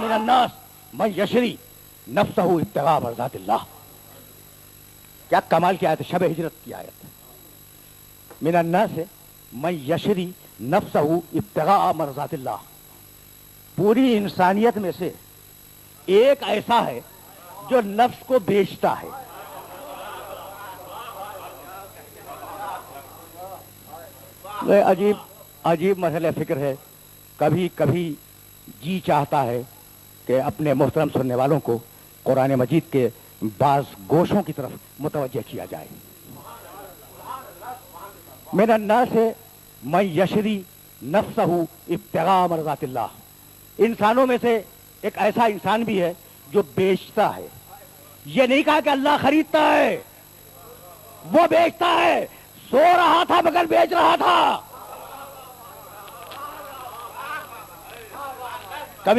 ومن الناس من یشری نفسہ ابتغاء مرضات اللہ. کیا کمال کی آیت, شب ہجرت کی آیت. من الناس من یشری نفسہ ابتغاء مرضات اللہ. پوری انسانیت میں سے ایک ایسا ہے جو نفس کو بیچتا ہے. عجیب عجیب مسئلہ فکر ہے. کبھی کبھی جی چاہتا ہے کہ اپنے محترم سننے والوں کو قرآن مجید کے بعض گوشوں کی طرف متوجہ کیا جائے. من الناس من یشری نفسہ ابتغاء مرضات اللہ. انسانوں میں سے ایک ایسا انسان بھی ہے جو بیچتا ہے. یہ نہیں کہا کہ اللہ خریدتا ہے, وہ بیچتا ہے. سو رہا تھا مگر بیچ رہا تھا.